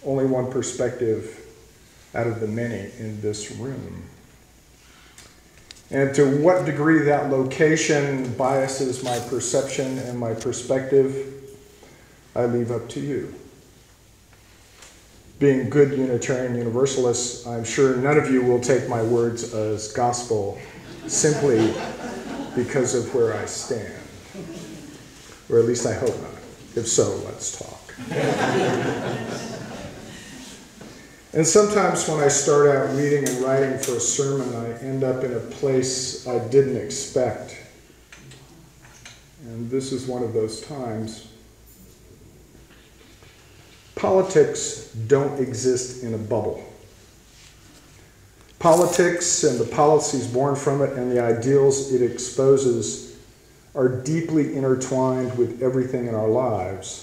only one perspective out of the many in this room. And to what degree that location biases my perception and my perspective, I leave up to you. Being good Unitarian Universalists, I'm sure none of you will take my words as gospel simply because of where I stand. Or at least I hope not. If so, let's talk. And sometimes when I start out reading and writing for a sermon, I end up in a place I didn't expect. And this is one of those times. Politics don't exist in a bubble. Politics and the policies born from it and the ideals it exposes are deeply intertwined with everything in our lives.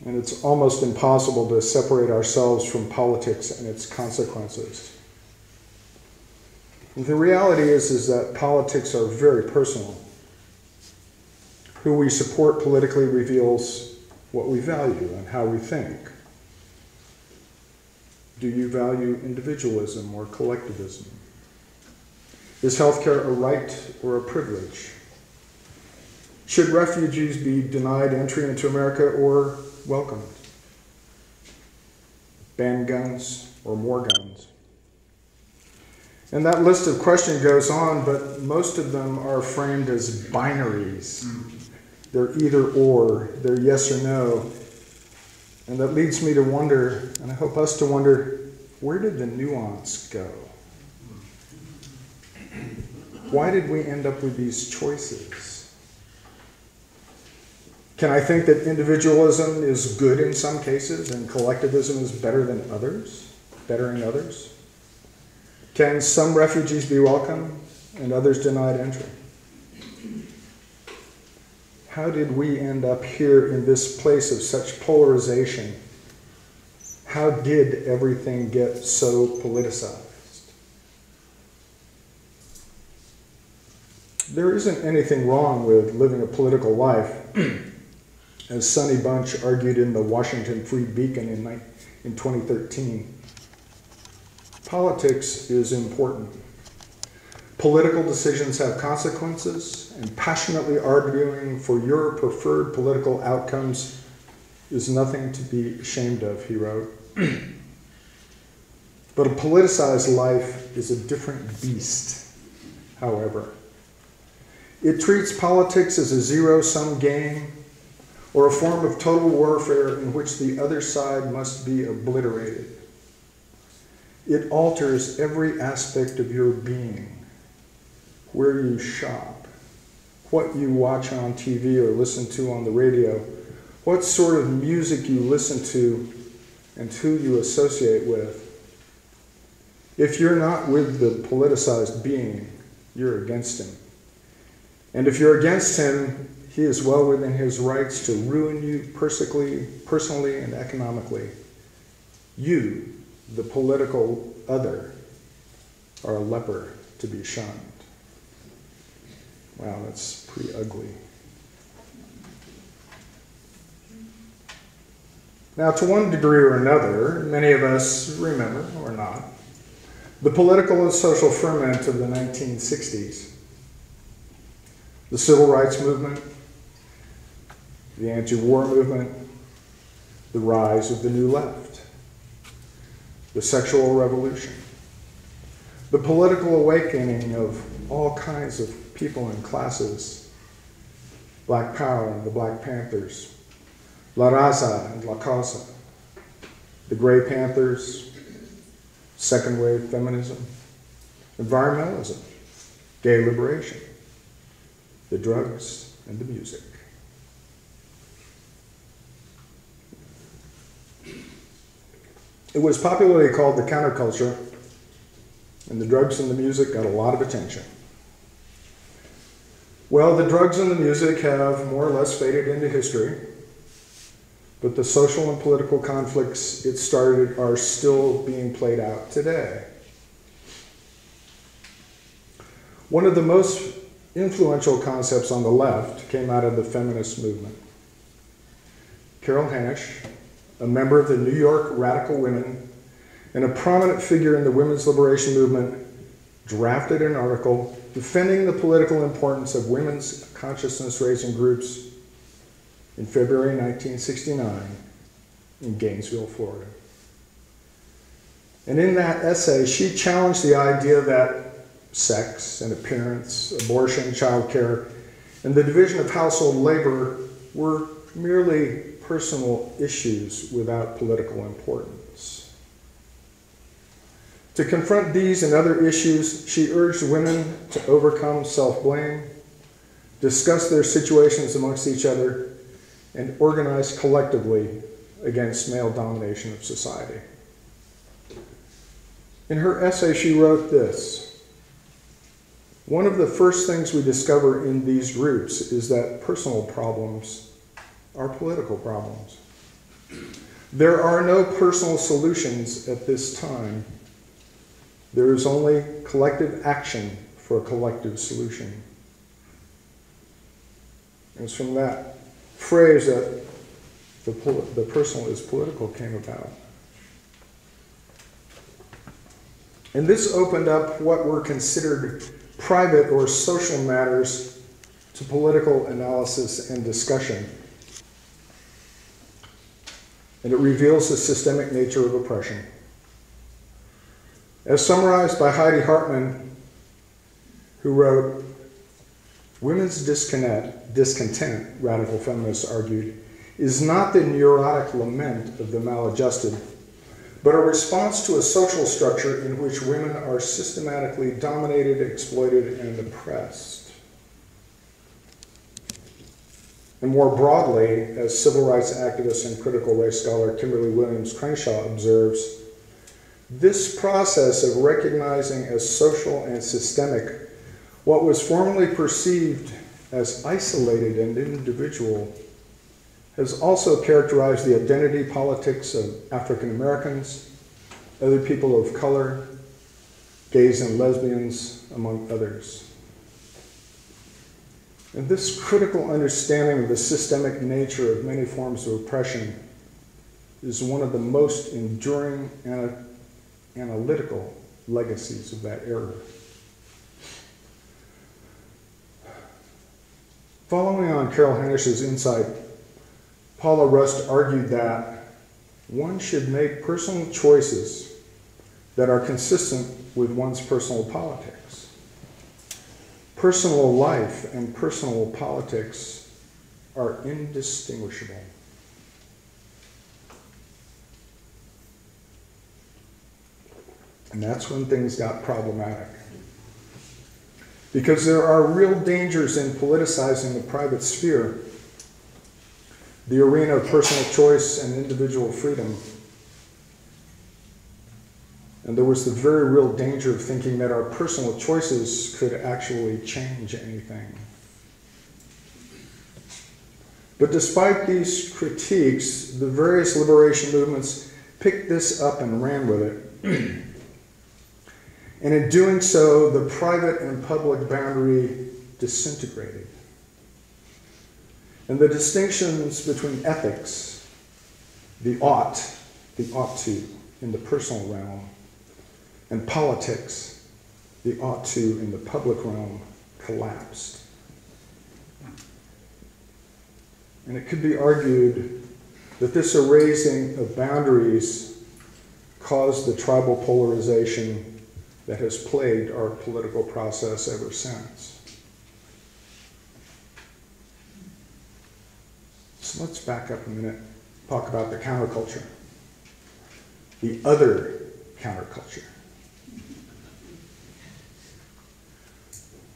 And it's almost impossible to separate ourselves from politics and its consequences. And the reality is that politics are very personal. Who we support politically reveals what we value and how we think. Do you value individualism or collectivism? Is healthcare a right or a privilege? Should refugees be denied entry into America or welcomed? Ban guns or more guns? And that list of questions goes on, but most of them are framed as binaries. They're either or, they're yes or no. And that leads me to wonder, and I hope us to wonder, where did the nuance go? Why did we end up with these choices? Can I think that individualism is good in some cases and collectivism is better than others, bettering others? Can some refugees be welcome and others denied entry? How did we end up here in this place of such polarization? How did everything get so politicized? There isn't anything wrong with living a political life, as Sonny Bunch argued in the Washington Free Beacon in 2013. Politics is important. Political decisions have consequences, and passionately arguing for your preferred political outcomes is nothing to be ashamed of, he wrote. But a politicized life is a different beast, however. It treats politics as a zero-sum game or a form of total warfare in which the other side must be obliterated. It alters every aspect of your being. Where you shop, what you watch on TV or listen to on the radio, what sort of music you listen to, and who you associate with. If you're not with the politicized being, you're against him. And if you're against him, he is well within his rights to ruin you personally and economically. You, the political other, are a leper to be shunned. Wow, that's pretty ugly. Now, to one degree or another, many of us remember, or not, the political and social ferment of the 1960s. The civil rights movement, the anti-war movement, the rise of the New Left, the sexual revolution, the political awakening of all kinds of people and classes, Black Power and the Black Panthers, La Raza and La Causa, the Gray Panthers, second wave feminism, environmentalism, gay liberation, the drugs and the music. It was popularly called the counterculture, and the drugs and the music got a lot of attention. Well, the drugs and the music have more or less faded into history, but the social and political conflicts it started are still being played out today. One of the most influential concepts on the left came out of the feminist movement. Carol Hanisch, a member of the New York Radical Women, and a prominent figure in the women's liberation movement, drafted an article defending the political importance of women's consciousness-raising groups in February 1969 in Gainesville, Florida. And in that essay, she challenged the idea that sex and appearance, abortion, childcare, and the division of household labor were merely personal issues without political importance. To confront these and other issues, she urged women to overcome self-blame, discuss their situations amongst each other, and organize collectively against male domination of society. In her essay, she wrote this: "One of the first things we discover in these groups is that personal problems are political problems. There are no personal solutions at this time. There is only collective action for a collective solution." And it's from that phrase that the personal is political came about. And this opened up what were considered private or social matters to political analysis and discussion. And it reveals the systemic nature of oppression. As summarized by Heidi Hartman, who wrote, "Women's discontent, radical feminists argued, is not the neurotic lament of the maladjusted, but a response to a social structure in which women are systematically dominated, exploited, and oppressed." And more broadly, as civil rights activist and critical race scholar Kimberly Williams Crenshaw observes, this process of recognizing as social and systemic what was formerly perceived as isolated and individual has also characterized the identity politics of African Americans, other people of color, gays and lesbians, among others. And this critical understanding of the systemic nature of many forms of oppression is one of the most enduring analytical legacies of that era. Following on Carol Hanish's insight, Paula Rust argued that one should make personal choices that are consistent with one's personal politics. Personal life and personal politics are indistinguishable. And that's when things got problematic. Because there are real dangers in politicizing the private sphere, the arena of personal choice and individual freedom. And there was the very real danger of thinking that our personal choices could actually change anything. But despite these critiques, the various liberation movements picked this up and ran with it. And in doing so, the private and public boundary disintegrated. And the distinctions between ethics, the ought to in the personal realm, and politics, the ought to in the public realm, collapsed. And it could be argued that this erasing of boundaries caused the tribal polarization that has plagued our political process ever since. So let's back up a minute, talk about the counterculture, the other counterculture.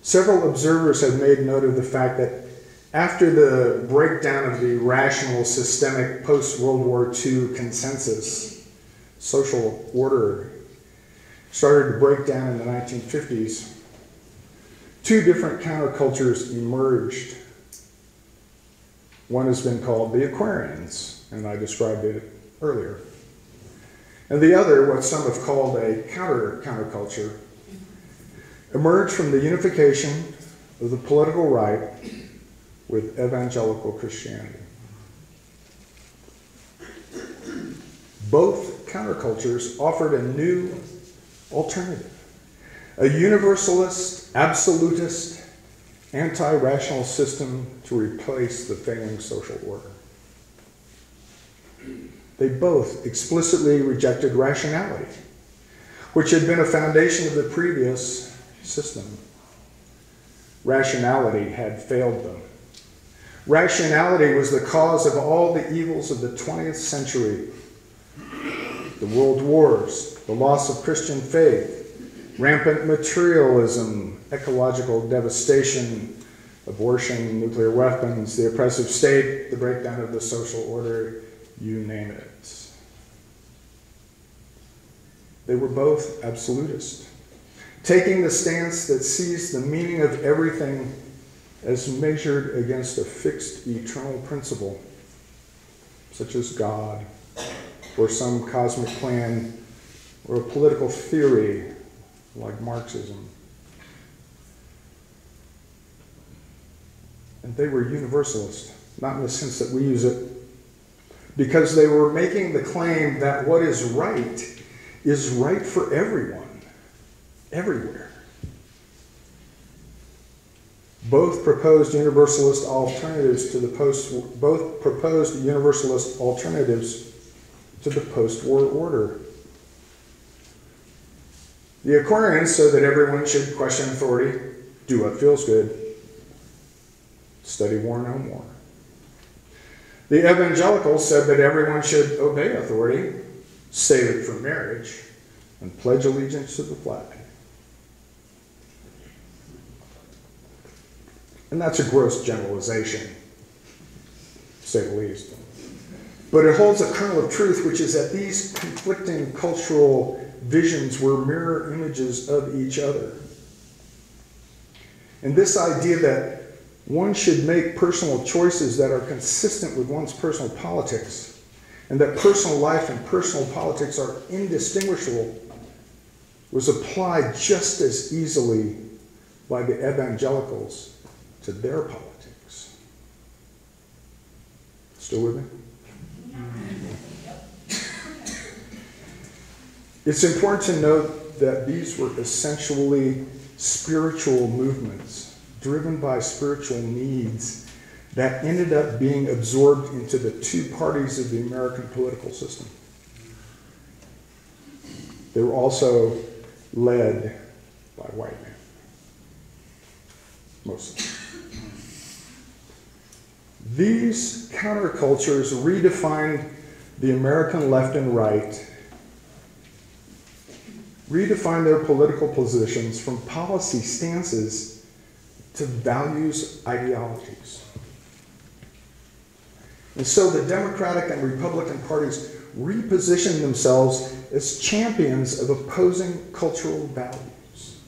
Several observers have made note of the fact that after the breakdown of the rational, systemic post-World War II consensus, social order started to break down in the 1950s, two different countercultures emerged. One has been called the Aquarians, and I described it earlier. And the other, what some have called a counterculture, emerged from the unification of the political right with evangelical Christianity. both countercultures offered a new alternative, a universalist, absolutist, anti-rational system to replace the failing social order. They both explicitly rejected rationality, which had been a foundation of the previous system. Rationality had failed them. Rationality was the cause of all the evils of the 20th century. The world wars, the loss of Christian faith, rampant materialism, ecological devastation, abortion, nuclear weapons, the oppressive state, the breakdown of the social order, you name it. They were both absolutist, taking the stance that sees the meaning of everything as measured against a fixed eternal principle, such as God, or some cosmic plan, or a political theory like Marxism. And they were universalist, not in the sense that we use it, because they were making the claim that what is right for everyone, everywhere. Both proposed universalist alternatives to the post-war order. The Aquarians said that everyone should question authority, do what feels good, study war, no more. The evangelicals said that everyone should obey authority, save it for marriage, and pledge allegiance to the flag. And that's a gross generalization, to say the least. But it holds a kernel of truth, which is that these conflicting cultural visions were mirror images of each other. And this idea that one should make personal choices that are consistent with one's personal politics, and that personal life and personal politics are indistinguishable, was applied just as easily by the evangelicals to their politics. Still with me? It's important to note that these were essentially spiritual movements driven by spiritual needs that ended up being absorbed into the two parties of the American political system. They were also led by white men, mostly. These countercultures redefined the American left and right, redefined their political positions from policy stances to values ideologies. And so the Democratic and Republican parties repositioned themselves as champions of opposing cultural values.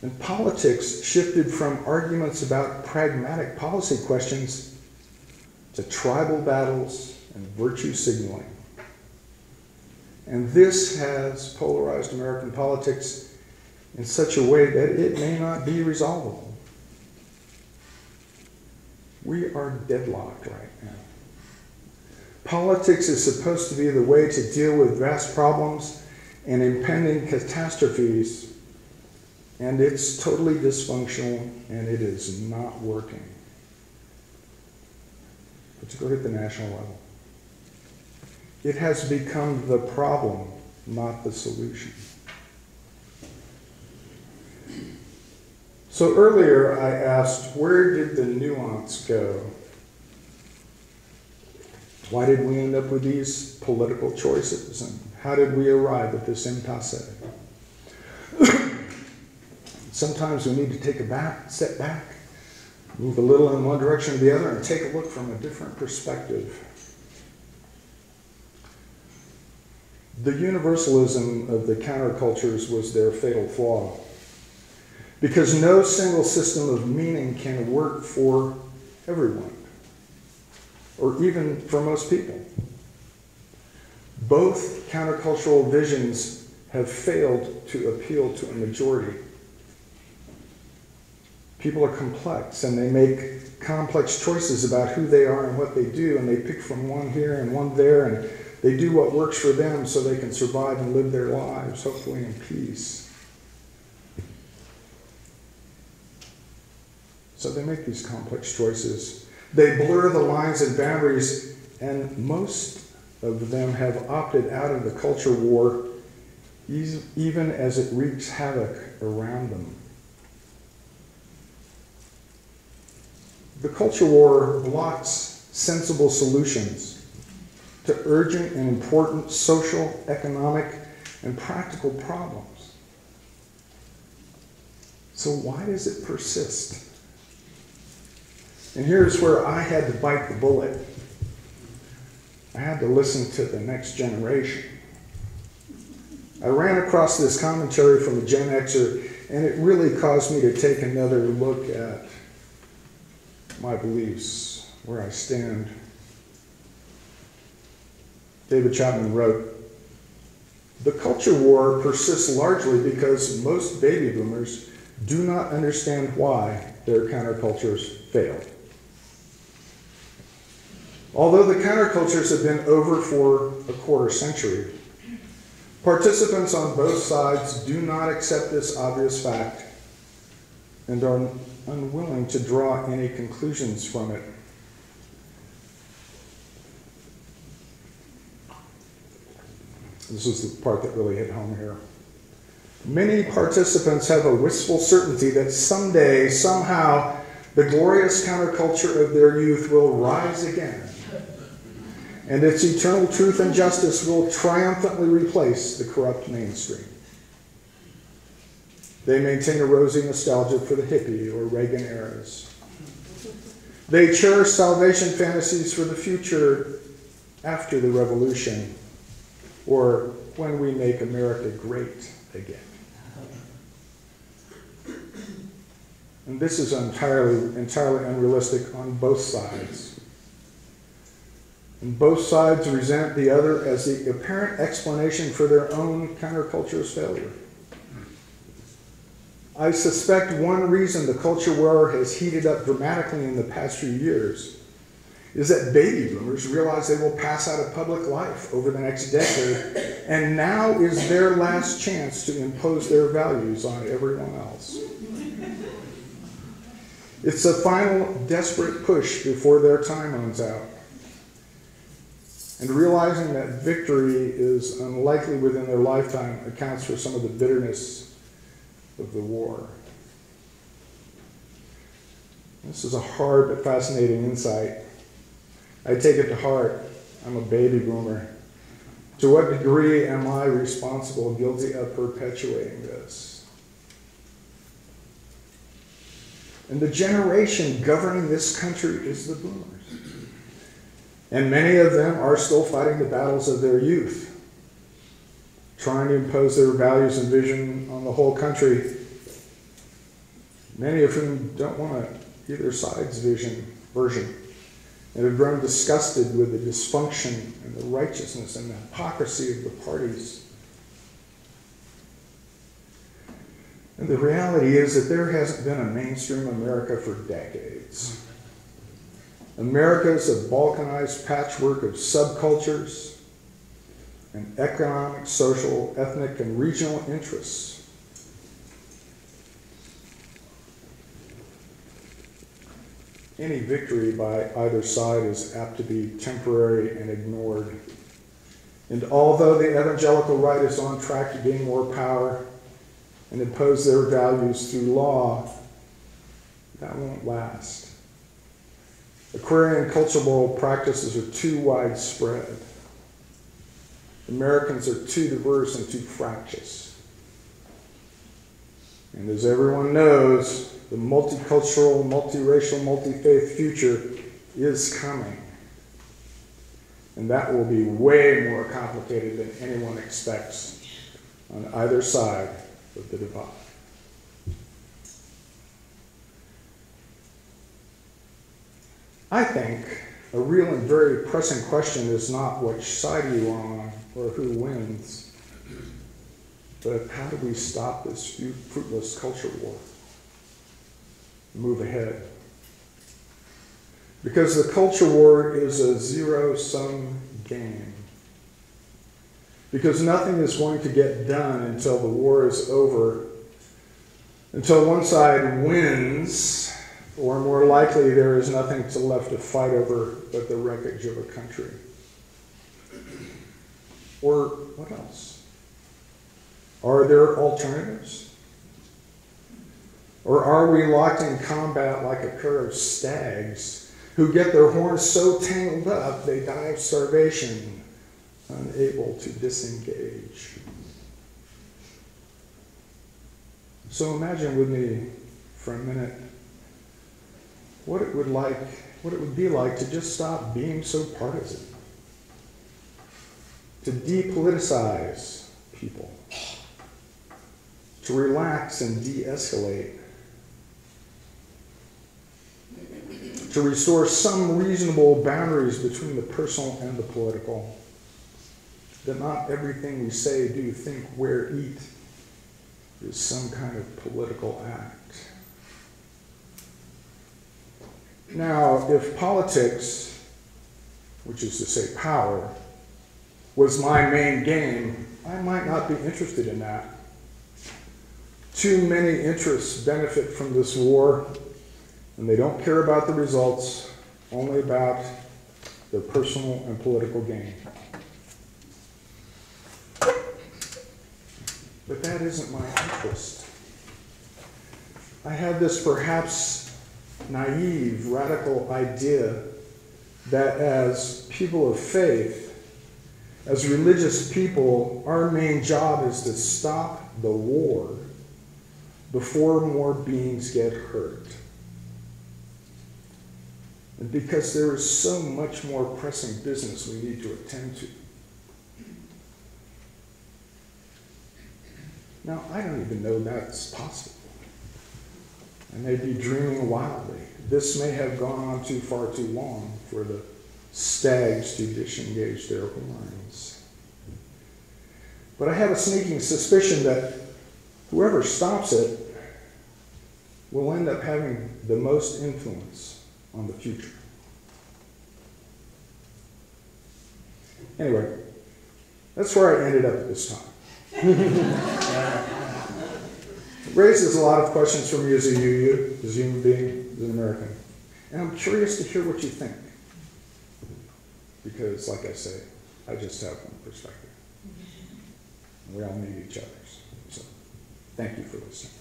And politics shifted from arguments about pragmatic policy questions to tribal battles and virtue signaling. And this has polarized American politics in such a way that it may not be resolvable. We are deadlocked right now. Politics is supposed to be the way to deal with vast problems and impending catastrophes, and it's totally dysfunctional, and it is not working. Let's go at the national level. It has become the problem, not the solution. So earlier I asked, where did the nuance go? Why did we end up with these political choices? And how did we arrive at this impasse? Sometimes we need to take a step back, move a little in one direction or the other, and take a look from a different perspective. The universalism of the countercultures was their fatal flaw, because no single system of meaning can work for everyone, or even for most people. Both countercultural visions have failed to appeal to a majority. People are complex, and they make complex choices about who they are and what they do, and they pick from one here and one there, and they do what works for them so they can survive and live their lives, hopefully in peace. So they make these complex choices. They blur the lines and boundaries, and most of them have opted out of the culture war, even as it wreaks havoc around them. The culture war blocks sensible solutions to urgent and important social, economic, and practical problems. So why does it persist? And here's where I had to bite the bullet. I had to listen to the next generation. I ran across this commentary from a Gen Xer, and it really caused me to take another look at my beliefs, where I stand. David Chapman wrote, "The culture war persists largely because most baby boomers do not understand why their countercultures failed. Although the countercultures have been over for a quarter century, participants on both sides do not accept this obvious fact and are unwilling to draw any conclusions from it. This is the part that really hit home here. Many participants have a wistful certainty that someday, somehow, the glorious counterculture of their youth will rise again, and its eternal truth and justice will triumphantly replace the corrupt mainstream. They maintain a rosy nostalgia for the hippie or Reagan eras. They cherish salvation fantasies for the future after the revolution, or when we make America great again." And this is entirely unrealistic on both sides. And both sides resent the other as the apparent explanation for their own counterculture's failure. I suspect one reason the culture war has heated up dramatically in the past few years is that baby boomers realize they will pass out of public life over the next decade, and now is their last chance to impose their values on everyone else. It's a final desperate push before their time runs out. And realizing that victory is unlikely within their lifetime accounts for some of the bitterness of the war. This is a hard but fascinating insight. I take it to heart. I'm a baby boomer. To what degree am I responsible, guilty of perpetuating this? And the generation governing this country is the boomers. And many of them are still fighting the battles of their youth, trying to impose their values and vision on the whole country, many of whom don't want either side's version, and have grown disgusted with the dysfunction and the righteousness and the hypocrisy of the parties. And the reality is that there hasn't been a mainstream America for decades. America is a balkanized patchwork of subcultures and economic, social, ethnic, and regional interests. Any victory by either side is apt to be temporary and ignored. And although the evangelical right is on track to gain more power and impose their values through law, that won't last. Aquarian cultural practices are too widespread. Americans are too diverse and too fractious. And as everyone knows, the multicultural, multiracial, multi-faith future is coming. And that will be way more complicated than anyone expects on either side of the divide. I think a real and very pressing question is not which side are you on or who wins, but how do we stop this fruitless culture war? move ahead. Because the culture war is a zero-sum game. Because nothing is going to get done until the war is over, until one side wins, or more likely there is nothing left to fight over but the wreckage of a country. Or what else? Are there alternatives? Or are we locked in combat like a pair of stags who get their horns so tangled up they die of starvation, unable to disengage? So imagine with me for a minute what it would be like to just stop being so partisan, to depoliticize people, to relax and de-escalate, to restore some reasonable boundaries between the personal and the political, that not everything we say, do, think, wear, eat is some kind of political act. Now, if politics, which is to say power, was my main game, I might not be interested in that. Too many interests benefit from this war, and they don't care about the results, only about their personal and political gain. But that isn't my interest. I have this perhaps naive, radical idea that as people of faith, as religious people, our main job is to stop the war before more beings get hurt. And because there is so much more pressing business we need to attend to. Now, I don't even know that's possible. I may be dreaming wildly. This may have gone on too far too long for the stags to disengage their horns. But I have a sneaking suspicion that whoever stops it will end up having the most influence on the future. Anyway, that's where I ended up at this time. It raises a lot of questions for me as a human being, as an American. And I'm curious to hear what you think. Because, like I say, I just have one perspective. And we all need each other's. So, thank you for listening.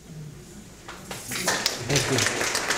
Thank you.